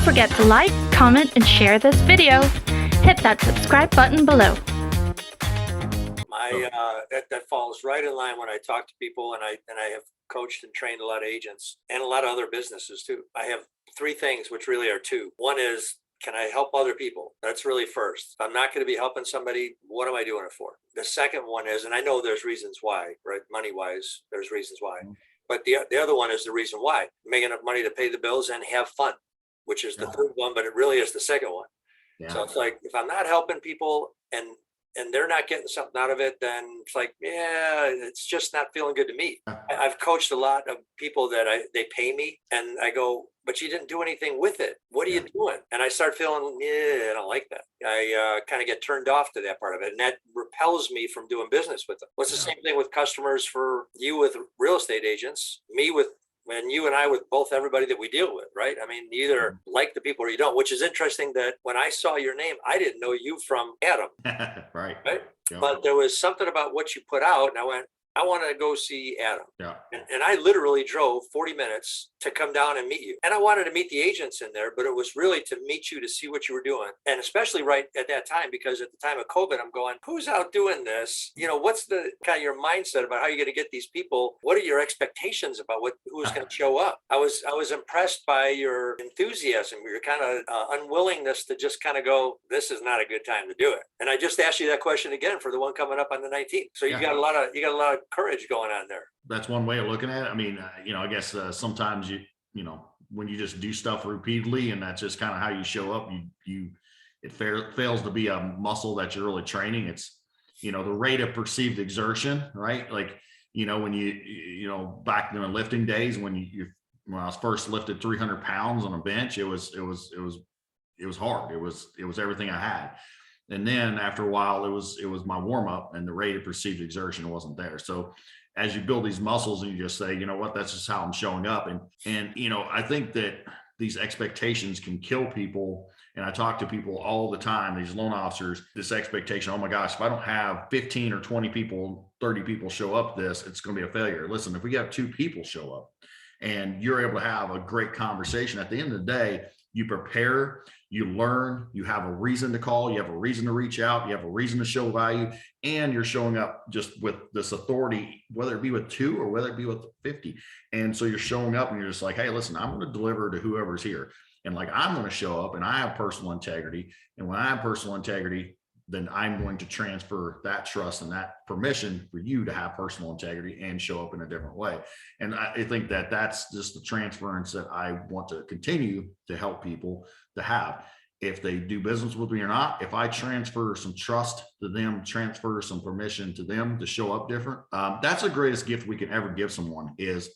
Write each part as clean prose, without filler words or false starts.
Don't forget to like, comment, and share this video. Hit that subscribe button below. That falls right in line when I talk to people, and I have coached and trained a lot of agents and a lot of other businesses too. I have three things, which really are two. One is, can I help other people? That's really first. If I'm not going to be helping somebody, what am I doing it for? The second one is, and I know there's reasons why, right? Money wise, there's reasons why. But the other one is the reason why. Make enough money to pay the bills and have fun, which is the third one, but it really is the second one. Yeah. So it's like, if I'm not helping people and they're not getting something out of it, then it's like, yeah, it's just not feeling good to me. I've coached a lot of people that they pay me, and I go, but you didn't do anything with it. What are you doing? And I start feeling, I don't like that. I kind of get turned off to that part of it, and that repels me from doing business with them. Well, it's the same thing with customers, for you with real estate agents, me with, and you and I with both everybody that we deal with, right? I mean, you either like the people or you don't, which is interesting that when I saw your name, I didn't know you from Adam. Right. Yeah. But there was something about what you put out, and I went, I want to go see Adam. Yeah. And I literally drove 40 minutes to come down and meet you. And I wanted to meet the agents in there, but it was really to meet you, to see what you were doing. And especially right at that time, because at the time of COVID, I'm going, who's out doing this? You know, what's the kind of your mindset about how you're going to get these people? What are your expectations about who's going to show up? I was impressed by your enthusiasm, your kind of unwillingness to just kind of go, this is not a good time to do it. And I just asked you that question again for the one coming up on the 19th. So you got a lot of courage going on there. That's one way of looking at it. I mean, I guess sometimes when you just do stuff repeatedly, and that's just kind of how you show up, it fails to be a muscle that you're really training. It's, the rate of perceived exertion, right? Like, when you back in the lifting days, when I was first lifted 300 pounds on a bench, it was hard. It was everything I had. And then after a while, it was my warm up, and the rate of perceived exertion wasn't there. So as you build these muscles and you just say, you know what, that's just how I'm showing up. And I think that these expectations can kill people. And I talk to people all the time, these loan officers, this expectation, oh my gosh, if I don't have 15 or 20 people, 30 people show up it's going to be a failure. Listen, if we have 2 people show up and you're able to have a great conversation, at the end of the day, you prepare, you learn, you have a reason to call, you have a reason to reach out, you have a reason to show value, and you're showing up just with this authority, whether it be with 2 or whether it be with 50. And so you're showing up and you're just like, hey, listen, I'm going to deliver to whoever's here. And like, I'm going to show up, and I have personal integrity. And when I have personal integrity, then I'm going to transfer that trust and that permission for you to have personal integrity and show up in a different way. And I think that that's just the transference that I want to continue to help people to have. If they do business with me or not, if I transfer some trust to them, transfer some permission to them to show up different, that's the greatest gift we can ever give someone, is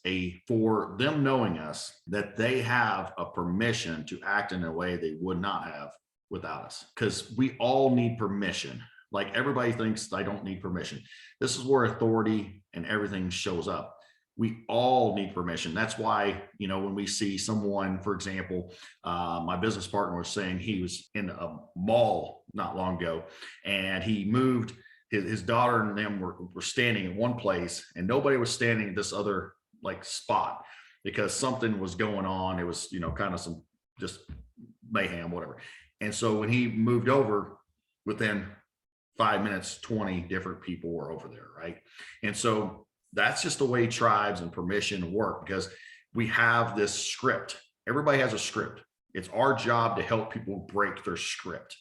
for them knowing us, that they have a permission to act in a way they would not have without us. Because we all need permission. Like, everybody thinks I don't need permission. This is where authority and everything shows up. We all need permission. That's why, when we see someone, for example, my business partner was saying he was in a mall not long ago, and he moved, his daughter and them were standing in one place, and nobody was standing at this other spot, because something was going on. It was, kind of some just mayhem, whatever. And so when he moved over, within 5 minutes, 20 different people were over there, right? And so that's just the way tribes and permission work, because we have this script. Everybody has a script. It's our job to help people break their script,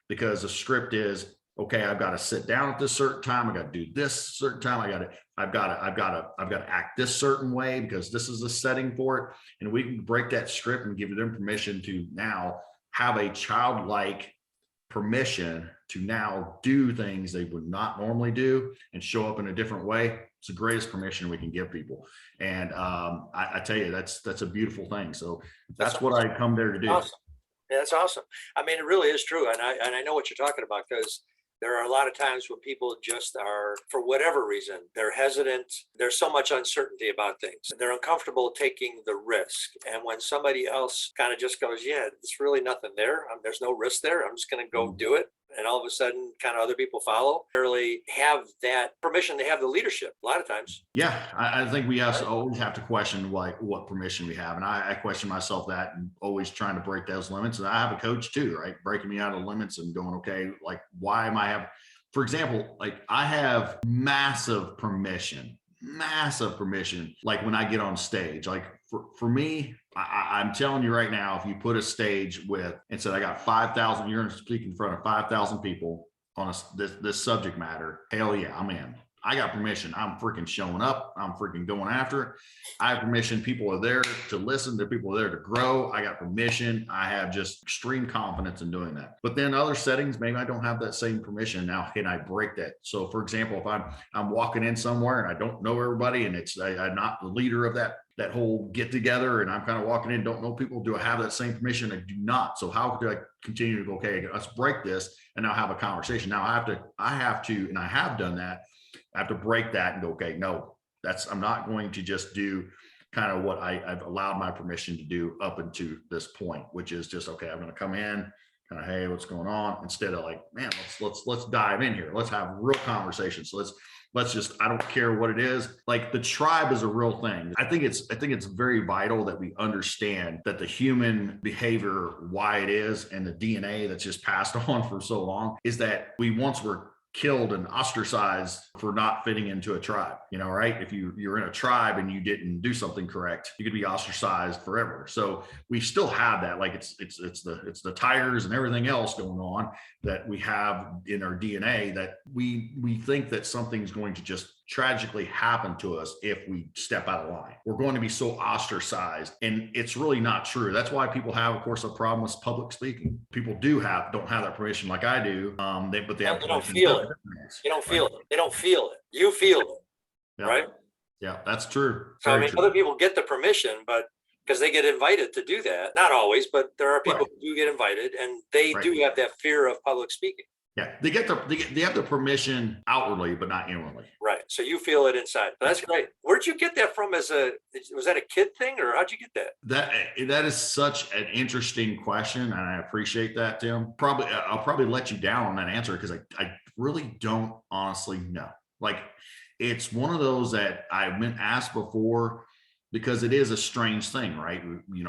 because the script is, okay, I've got to sit down at this certain time. I got to do this certain time. I've got to act this certain way, because this is the setting for it. And we can break that script and give them permission to now have a childlike permission to now do things they would not normally do and show up in a different way. It's the greatest permission we can give people. And I tell you, that's a beautiful thing. So that's what I come there to do. Awesome. Yeah, that's awesome. I mean, it really is true. And I know what you're talking about, because there are a lot of times when people just are, for whatever reason, they're hesitant. There's so much uncertainty about things. They're uncomfortable taking the risk. And when somebody else kind of just goes, yeah, it's really nothing there. There's no risk there. I'm just going to go do it. and all of a sudden kind of other people follow, really have that permission to have the leadership a lot of times. Yeah, I think we always have to question like what permission we have. And I question myself that and always trying to break those limits. And I have a coach too, right? Breaking me out of limits and going, okay, like why am I having, for example, like I have massive permission, like when I get on stage, like for me, I'm telling you right now, if you put a stage with and said I got 5,000, you're going to speak in front of 5,000 people on this subject matter, hell yeah, I'm in. I got permission. I'm freaking showing up. I'm freaking going after it. I have permission. People are there to listen. The people are there to grow. I got permission. I have just extreme confidence in doing that. But then other settings, maybe I don't have that same permission. Now, can I break that? So for example, if I'm walking in somewhere and I don't know everybody and I'm not the leader of that whole get together and I'm kind of walking in, don't know people, do I have that same permission? I do not. So how do I continue to go, okay, let's break this and now have a conversation. Now I have to, and I have done that. I have to break that and go, okay, no, I'm not going to just do kind of what I've allowed my permission to do up until this point, which is just, okay, I'm going to come in kind of, hey, what's going on? Instead of like, man, let's dive in here. Let's have real conversations. So let's just, I don't care what it is. Like the tribe is a real thing. I think it's very vital that we understand that the human behavior, why it is, and the DNA that's just passed on for so long is that we once were killed and ostracized for not fitting into a tribe, right? If you're in a tribe and you didn't do something correct, you could be ostracized forever. So we still have that, like it's the tires and everything else going on that we have in our DNA that we think that something's going to just tragically happen to us if we step out of line. We're going to be so ostracized, and it's really not true. That's why people have, of course, a problem with public speaking. People don't have that permission like I do. But they don't feel it. They don't feel it. They don't feel it. You feel it, yeah. Right? Yeah, that's true. So I mean, other people get the permission, but because they get invited to do that. Not always, but there are people who do get invited, and they do have that fear of public speaking. Yeah, they have the permission outwardly, but not inwardly. Right. So you feel it inside. That's great. Where'd you get that from? Was that a kid thing, or how'd you get that? That is such an interesting question, and I appreciate that, Tim. I'll probably let you down on that answer because I really don't honestly know. Like, it's one of those that I've been asked before because it is a strange thing, right?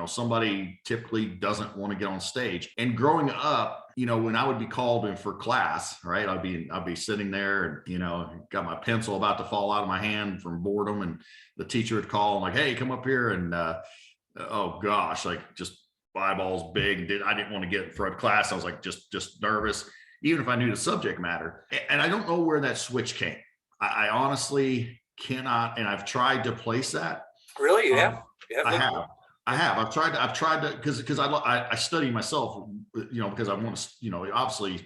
Somebody typically doesn't want to get on stage. And growing up, when I would be called in for class, right? I'd be sitting there and, got my pencil about to fall out of my hand from boredom, and the teacher would call and like, hey, come up here. And oh gosh, like just eyeballs big. I didn't want to get in front of class. I was like, just nervous, even if I knew the subject matter. And I don't know where that switch came. I honestly cannot. And I've tried to place that. Really? You have? I have. I've tried to, because I study myself, because I want to, obviously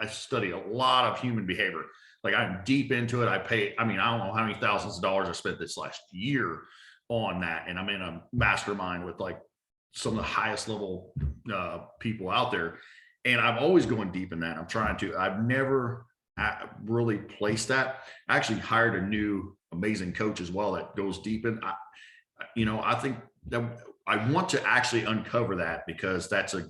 I study a lot of human behavior. Like I'm deep into it. I don't know how many thousands of dollars I spent this last year on that. And I'm in a mastermind with like some of the highest level people out there. And I'm always going deep in that. I've never really placed that. I actually hired a new amazing coach as well that goes deep in. I think that I want to actually uncover that because that's a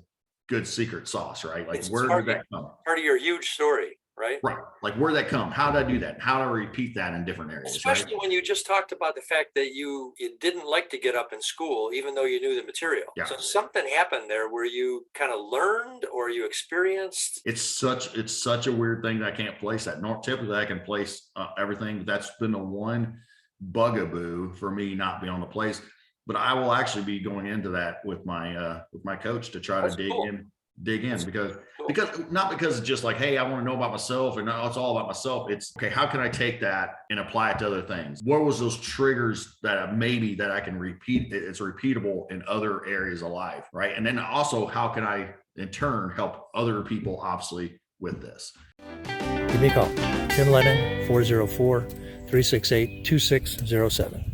good secret sauce, right? Like, where did that come? Part of your huge story, right? Right. Like, where did that come? How did I do that? How do I repeat that in different areas? Especially when you just talked about the fact that you didn't like to get up in school, even though you knew the material. Yeah. So something happened there where you kind of learned or you experienced. It's such a weird thing that I can't place that. Typically I can place everything. That's been the one bugaboo for me not being on the place. But I will actually be going into that with my coach to try to dig in because not because it's just like, hey, I want to know about myself and no, it's all about myself. It's okay, how can I take that and apply it to other things? What was those triggers that I can repeat? It's repeatable in other areas of life, right? And then also, how can I in turn help other people obviously with this? Give me a call, Tim Lennon, 404-368-2607.